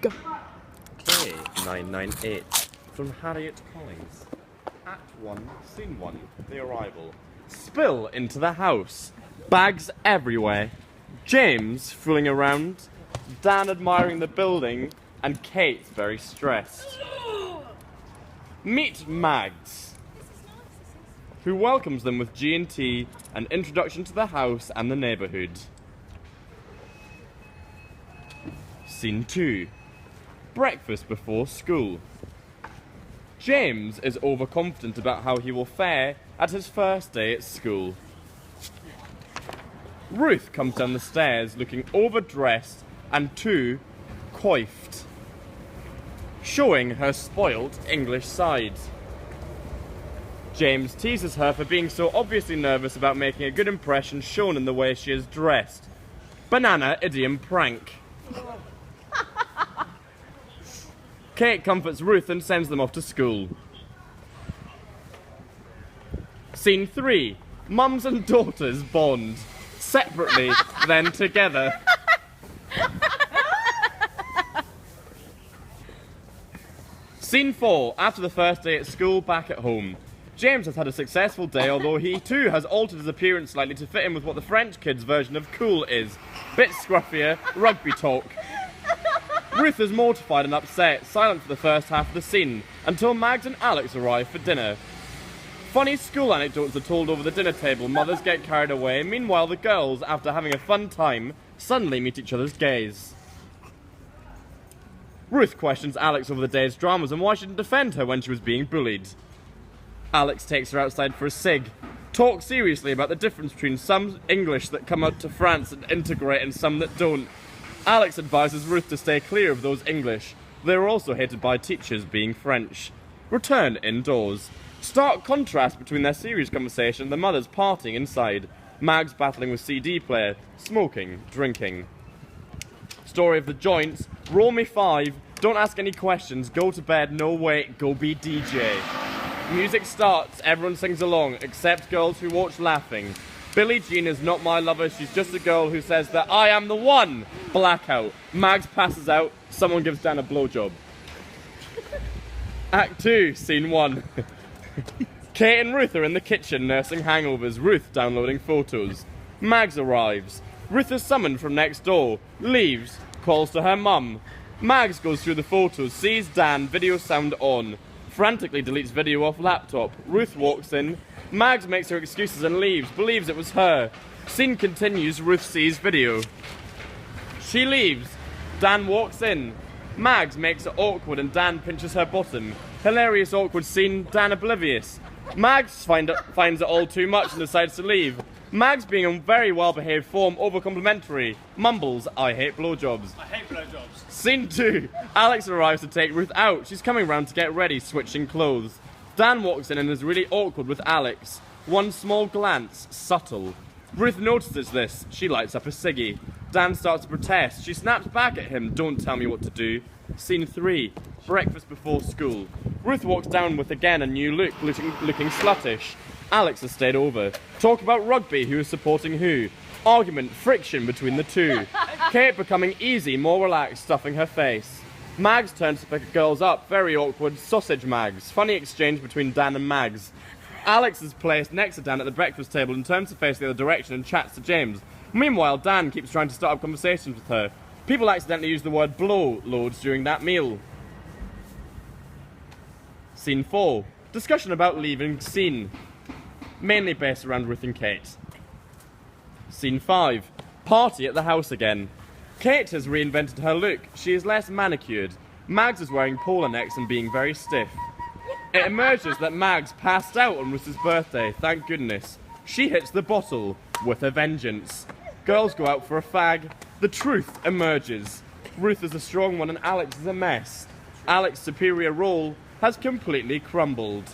Go. K998 from Harriet Collins. Act 1, Scene 1, the arrival. Spill into the house. Bags everywhere. James fooling around. Dan admiring the building. And Kate very stressed. Meet Mags, who welcomes them with G&T, an introduction to the house and the neighbourhood. Scene 2. Breakfast before school. James is overconfident about how he will fare at his first day at school. Ruth comes down the stairs looking overdressed and too coiffed, showing her spoilt English side. James teases her for being so obviously nervous about making a good impression shown in the way she is dressed. Banana idiom prank. Kate comforts Ruth and sends them off to school. Scene 3. Mums and daughters bond. Separately, then together. Scene 4. After the first day at school, back at home. James has had a successful day, although he too has altered his appearance slightly to fit in with what the French kids' version of cool is. Bit scruffier, rugby talk. Ruth is mortified and upset, silent for the first half of the scene, until Mags and Alex arrive for dinner. Funny school anecdotes are told over the dinner table, mothers get carried away, meanwhile the girls, after having a fun time, suddenly meet each other's gaze. Ruth questions Alex over the day's dramas and why she didn't defend her when she was being bullied. Alex takes her outside for a cig, talks seriously about the difference between some English that come out to France and integrate and some that don't. Alex advises Ruth to stay clear of those English. They are also hated by teachers being French. Return indoors. Stark contrast between their serious conversation and the mothers partying inside. Mags battling with CD player, smoking, drinking. Story of the joints. Roll me 5. Don't ask any questions. Go to bed. No wait. Go be DJ. Music starts. Everyone sings along, except girls who watch laughing. Billie Jean is not my lover, she's just a girl who says that I am the one! Blackout. Mags passes out, someone gives Dan a blowjob. Act 2, Scene 1. Kate and Ruth are in the kitchen nursing hangovers, Ruth downloading photos. Mags arrives. Ruth is summoned from next door, leaves, calls to her mum. Mags goes through the photos, sees Dan, video sound on. Frantically deletes video off laptop. Ruth walks in. Mags makes her excuses and leaves, believes it was her. Scene continues, Ruth sees video. She leaves. Dan walks in. Mags makes it awkward and Dan pinches her bottom. Hilarious awkward scene, Dan oblivious. Mags finds it all too much and decides to leave. Mags being in very well-behaved form, over-complimentary. Mumbles, I hate blowjobs. I hate blowjobs. Scene 2. Alex arrives to take Ruth out. She's coming round to get ready, switching clothes. Dan walks in and is really awkward with Alex. One small glance, subtle. Ruth notices this. She lights up a ciggy. Dan starts to protest. She snaps back at him. Don't tell me what to do. Scene 3. Breakfast before school. Ruth walks down with again a new look, looking sluttish. Alex has stayed over. Talk about rugby, who is supporting who. Argument, friction between the two. Kate becoming easy, more relaxed, stuffing her face. Mags turns to pick the girls up, very awkward, sausage Mags. Funny exchange between Dan and Mags. Alex is placed next to Dan at the breakfast table and turns to face the other direction and chats to James. Meanwhile, Dan keeps trying to start up conversations with her. People accidentally use the word blow loads during that meal. Scene 4. Discussion about leaving scene. Mainly based around Ruth and Kate. Scene 5. Party at the house again. Kate has reinvented her look. She is less manicured. Mags is wearing polar necks and being very stiff. It emerges that Mags passed out on Ruth's birthday, thank goodness. She hits the bottle with a vengeance. Girls go out for a fag. The truth emerges. Ruth is a strong one and Alex is a mess. Alex's superior role has completely crumbled.